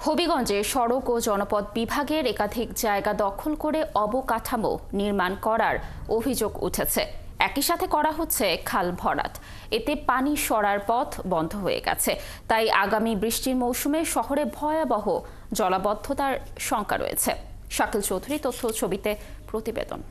হবিগঞ্জে সড়ক ও জনপদ বিভাগের একাধিক জায়গা দখল করে অবকাঠামো নির্মাণ করার অভিযোগ উঠেছে। একই সাথে করা হচ্ছে খাল ভরাট। এতে পানি সরার পথ বন্ধ হয়ে গেছে। তাই আগামী বৃষ্টির মৌসুমে শহরে ভয়াবহ জলাবদ্ধতার শঙ্কা রয়েছে। শাকিল চৌধুরী তথ্য ছবিতে প্রতিবেদন।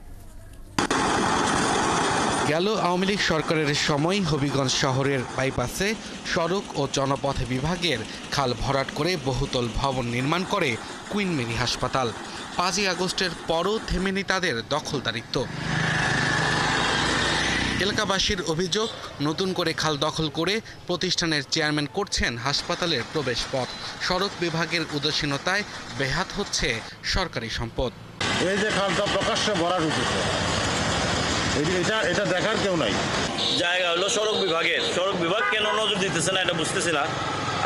গেল আওয়ামী লীগ সরকারের সময় হবিগঞ্জ শহরের বাইপাসে সড়ক ও জনপথ বিভাগের খাল ভরাট করে বহুতল ভবন নির্মাণ করে কুইন মেরি হাসপাতাল। 5ই আগস্টের পরও থেমেনি তাদের দখলদারিত্ব। এলাকাবাসীর অভিযোগ, নতুন করে খাল দখল করে প্রতিষ্ঠানের চেয়ারম্যান করছেন হাসপাতালের প্রবেশ পথ। সড়ক বিভাগের উদাসীনতায় বেহাত হচ্ছে সরকারি সম্পদ। এই যে খালটা প্রকাশ্যে ভরাট হচ্ছে, এটা দেখার কেউ নাই। জায়গা হলো সড়ক বিভাগের। সড়ক বিভাগ কেন নজর দিতেছে না এটা বুঝতেছি না।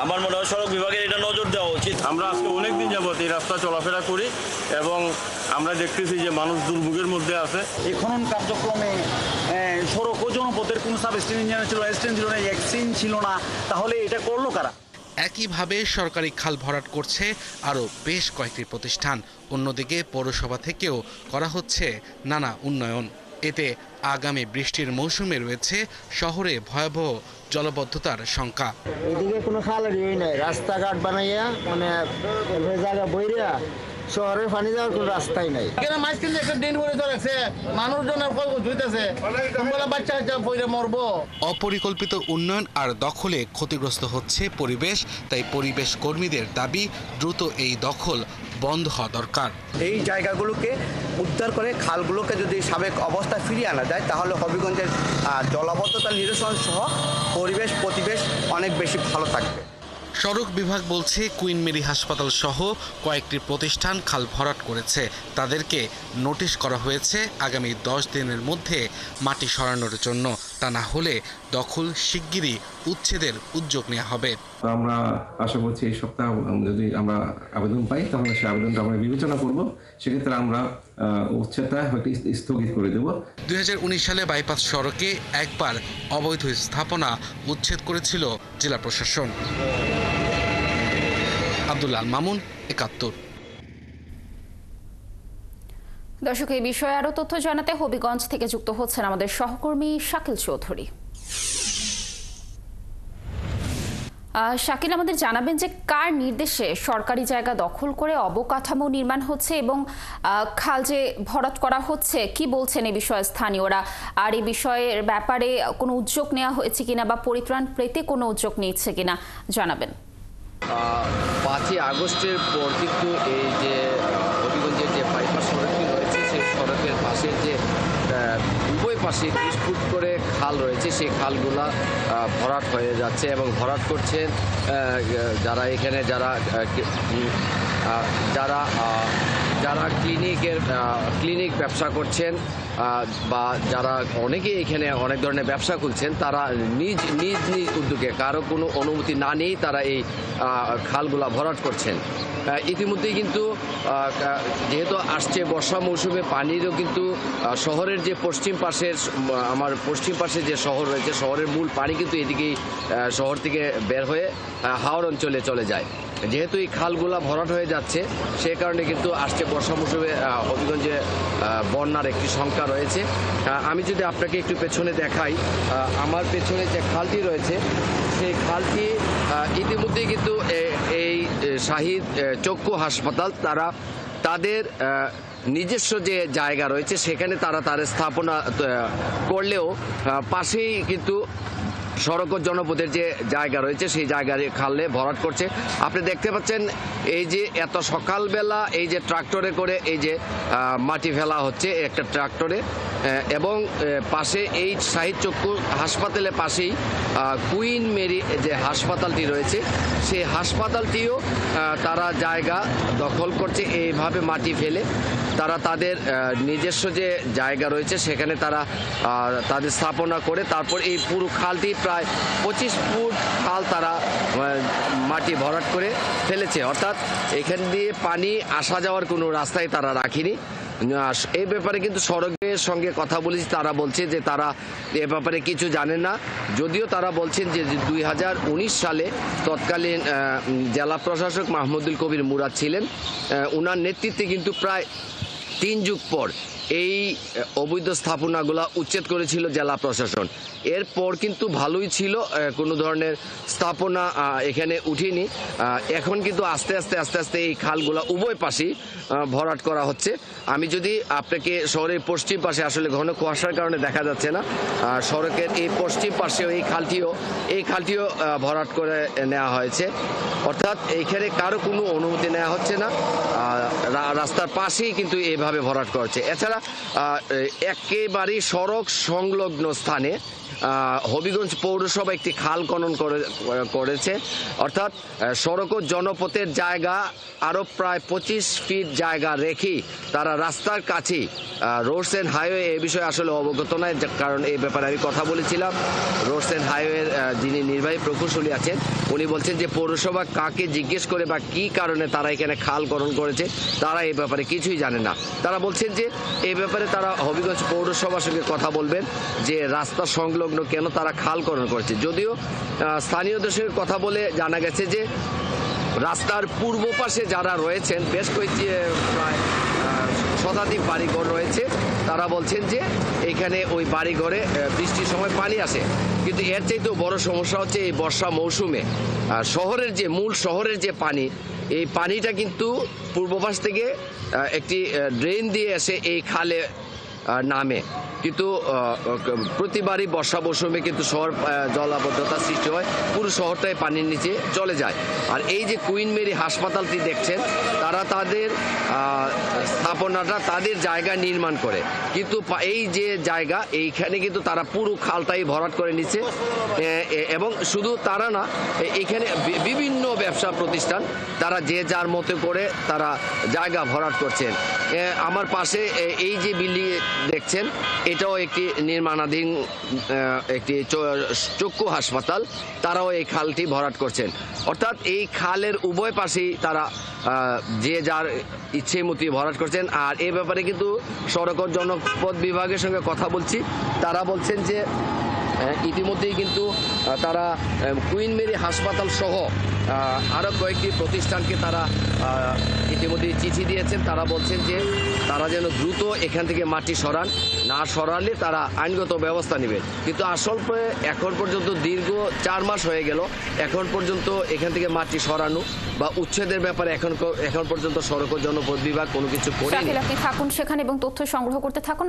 আমার মনে হয় সড়ক বিভাগের এটা নজর দেওয়া উচিত। আমরা আজকে অনেকদিন যাবত এই রাস্তা চলাফেরা করি এবং আমরা দেখতেছি যে মানুষ দুর্ভোগের মধ্যে আছে। এই খনন কার্যক্রমে সড়ক ও জনপথের কোনো সাব ইঞ্জিনিয়ার ছিল, অ্যাসিস্ট্যান্ট ছিল না, এক্সিন ছিল না, তাহলে এটা করলো কারা? একইভাবে সরকারি খাল ভরাট করছে আরও বেশ কয়েকটি প্রতিষ্ঠান। অন্যদিকে পৌরসভা থেকেও করা হচ্ছে নানা উন্নয়ন। এতে আগামী বৃষ্টির মৌসুমে রয়েছে শহরে ভয়াবহ জলবদ্ধতার শঙ্কা। এদিকে কোনো খালেরই নাই, রাস্তাঘাট বানাইয়া মানে জায়গা বইরা শহরে পানি যাওয়ার কোনো রাস্তাই নাই। মাঝখানে একটা দিন করে ধরেছে, মানুষজনের ধুইতেছে, বাচ্চা বইরে মরবো। অপরিকল্পিত উন্নয়ন আর দখলে ক্ষতিগ্রস্ত হচ্ছে পরিবেশ। তাই পরিবেশ কর্মীদের দাবি, দ্রুত এই দখল বন্ধ হওয়া দরকার। এই জায়গাগুলোকে উদ্ধার করে খালগুলোকে যদি সাবেক অবস্থায় ফিরিয়ে আনা যায়, তাহলে হবিগঞ্জের জলাবদ্ধতা নিরসন সহ পরিবেশ অনেক বেশি ভালো থাকবে। সড়ক বিভাগ বলছে কুইন মেরি হাসপাতাল সহ কয়েকটি প্রতিষ্ঠান খাল ভরাট করেছে। তাদেরকে নোটিশ করা হয়েছে আগামী 10 দিনের মধ্যে মাটি সরানোর জন্য। তা না হলে দখল শিগগিরই উচ্ছেদের উদ্যোগ নেওয়া হবে। আমরা আশা করছি এই সপ্তাহ যদি আমরা আবেদন পাই তাহলে সেই আবেদনটা আমরা বিবেচনা করব। সেক্ষেত্রে আমরা উচ্ছেদটা হয়তো স্থগিত করে দেব। 2019 সালে বাইপাস সড়কে একবার অবৈধ স্থাপনা উচ্ছেদ করেছিল জেলা প্রশাসন। আব্দুল্লাহ মামুন, 71। দর্শক, এই বিষয়ে আরো তথ্য জানাতে হবিগঞ্জ থেকে যুক্ত হচ্ছেন আমাদের সহকর্মী শাকিল চৌধুরী। শাকিল, আমাদের জানাবেন যে কার নির্দেশে সরকারি জায়গা দখল করে অবকাঠামো নির্মাণ হচ্ছে এবং খাল যে ভরাট করা হচ্ছে, কি বলছেন এই বিষয়ে স্থানীয়রা? আর এই বিষয়ের ব্যাপারে কোনো উদ্যোগ নেওয়া হয়েছে কিনা বা পরিত্রাণ পেতে কোনো উদ্যোগ নিচ্ছে কিনা জানাবেন। 5ই আগস্টের পর কিন্তু এই যে হবিগঞ্জের যে বাইপাস সড়কটি রয়েছে, সেই সড়কের পাশে যে উভয় পাশে 20 ফুট করে খাল রয়েছে, সেই খালগুলা ভরাট হয়ে যাচ্ছে এবং ভরাট করছেন যারা এখানে যারা ক্লিনিক ব্যবসা করছেন বা যারা অনেকে এখানে অনেক ধরনের ব্যবসা খুলছেন, তারা নিজ উদ্যোগে কারো কোনো অনুমতি না নিয়েই তারা এই খালগুলা ভরাট করছেন। ইতিমধ্যেই কিন্তু যেহেতু আসছে বর্ষা মৌসুমে, পানিরও কিন্তু শহরের যে পশ্চিম পাশে যে শহর রয়েছে, শহরের মূল পানি কিন্তু এদিকেই শহর থেকে বের হয়ে হাওড় অঞ্চলে চলে যায়। যেহেতু এই খালগুলা ভরাট হয়ে যাচ্ছে, সে কারণে কিন্তু আসছে বর্ষা মৌসুমে হবিগঞ্জে বন্যার একটি শঙ্কা রয়েছে। আমি যদি আপনাকে একটু পেছনে দেখাই, আমার পেছনে যে খালটি রয়েছে, সেই খালটি ইতিমধ্যেই কিন্তু এই শাহিদ চক্ষু হাসপাতাল তাদের নিজস্ব যে জায়গা রয়েছে সেখানে তাদের স্থাপনা করলেও পাশেই কিন্তু সড়ক ও জনপথের যে জায়গা রয়েছে সেই জায়গায় খালে ভরাট করছে। আপনি দেখতে পাচ্ছেন এই যে এত সকালবেলা এই যে ট্রাক্টরে করে এই যে মাটি ফেলা হচ্ছে একটা ট্রাক্টরে, এবং পাশে এই শাহিদ চক্ষু হাসপাতালের পাশেই কুইন মেরি যে হাসপাতালটি রয়েছে, সেই হাসপাতালটিও তারা জায়গা দখল করছে এইভাবে মাটি ফেলে। তারা তাদের নিজস্ব যে জায়গা রয়েছে সেখানে তারা তাদের স্থাপনা করে তারপর এই পুরো খালটি প্রায় 25 ফুট খাল তারা মাটি ভরাট করে ফেলেছে। অর্থাৎ এখান দিয়ে পানি আসা যাওয়ার কোনো রাস্তায় তারা রাখেনি। এই ব্যাপারে কিন্তু সড়কের সঙ্গে কথা বলেছি, তারা বলছে যে তারা এ ব্যাপারে কিছু জানেন না। যদিও তারা বলছেন যে 2019 সালে তৎকালীন জেলা প্রশাসক মাহমুদুল কবির মুরাদ ছিলেন, ওনার নেতৃত্বে কিন্তু প্রায় 3 যুগ পর এই অবৈধ স্থাপনাগুলা উচ্ছেদ করেছিল জেলা প্রশাসন। এরপর কিন্তু ভালোই ছিল, কোনো ধরনের স্থাপনা এখানে উঠেনি। এখন কিন্তু আস্তে আস্তে এই খালগুলা উভয় পাশেই ভরাট করা হচ্ছে। আমি যদি আপনাকে শহরের পশ্চিম পাশে, আসলে ঘন কুয়াশার কারণে দেখা যাচ্ছে না, সড়কের এই পশ্চিম পাশেও এই খালটিও ভরাট করে নেওয়া হয়েছে। অর্থাৎ এইখানে কারো কোনো অনুমতি নেওয়া হচ্ছে না, রাস্তার পাশেই কিন্তু এইভাবে ভরাট করেছে। এছাড়া একেবারেই সড়ক সংলগ্ন স্থানে হবিগঞ্জ পৌরসভা একটি খাল খনন করেছে। অর্থাৎ সড়ক ও জনপথের জায়গা আরও প্রায় 25 ফিট জায়গা রেখেই তারা রাস্তার কাছেই, রোডস অ্যান্ড হাইওয়ে এ বিষয়ে আসলে অবগত নয়, কারণ এই ব্যাপারে আমি কথা বলেছিলাম। রোডস অ্যান্ড হাইওয়ের যিনি নির্বাহী প্রকৌশলী আছেন, উনি বলছেন যে পৌরসভা কাকে জিজ্ঞেস করে বা কী কারণে তারা এখানে খাল খনন করেছে তারা এই ব্যাপারে কিছুই জানে না। তারা বলছেন যে এই ব্যাপারে তারা হবিগঞ্জ পৌরসভার সঙ্গে কথা বলবেন যে রাস্তা সংলগ্ন কেন তারা খাল খনন করেছে। যদিও স্থানীয়দের সঙ্গে কথা বলে জানা গেছে যে রাস্তার পূর্ব পাশে যারা রয়েছেন, বেশ কয়েকটি প্রায় শতাধিক বাড়িঘর রয়েছে, তারা বলছেন যে এখানে ওই বাড়িঘরে বৃষ্টির সময় পানি আসে। কিন্তু এর চাইতেও বড় সমস্যা হচ্ছে এই বর্ষা মৌসুমে মূল শহরের যে পানি, এই পানিটা কিন্তু পূর্ব পাশ থেকে একটি ড্রেন দিয়ে এসে এই খালে নামে। কিন্তু প্রতিবারই বর্ষা মৌসুমে কিন্তু শহর জলাবদ্ধতা সৃষ্টি হয়, পুরো শহরটাই পানির নিচে চলে যায়। আর এই যে কুইন মেরি হাসপাতালটি দেখছেন, তারা তাদের স্থাপনাটা তাদের জায়গায় নির্মাণ করে, কিন্তু এই যে জায়গা এইখানে কিন্তু তারা পুরো খালটাই ভরাট করে নিচ্ছে। এবং শুধু তারা না, এখানে বিভিন্ন ব্যবসা প্রতিষ্ঠান তারা যে যার মতো করে তারা জায়গা ভরাট করছেন। আমার পাশে এই যে বিল্ডিং দেখছেন, এটাও একটি নির্মাণাধীন একটি চক্ষু হাসপাতাল, তারাও এই খালটি ভরাট করছেন। অর্থাৎ এই খালের উভয় পাশেই তারা যে যার ইচ্ছে মতো ভরাট করছেন। আর এই ব্যাপারে কিন্তু সড়ক ও জনপথ বিভাগের সঙ্গে কথা বলছি, তারা বলছেন যে ইতিমধ্যেই কিন্তু তারা কুইন মেরি হাসপাতাল সহ আরও কয়েকটি প্রতিষ্ঠানকে তারা ইতিমধ্যেই চিঠি দিয়েছেন। তারা বলছেন যে তারা যেন দ্রুত এখান থেকে মাটি না সরালে তারা আইনগত ব্যবস্থা নেবেন। কিন্তু আসল এখন পর্যন্ত দীর্ঘ 4 মাস হয়ে গেল, এখন পর্যন্ত এখান থেকে মাটি সরানো বা উচ্ছেদের ব্যাপারে এখন পর্যন্ত সড়ক ও জনপথ বিভাগ কোনো কিছু করেনি। আপনি থাকুন সেখানে এবং তথ্য সংগ্রহ করতে থাকুন।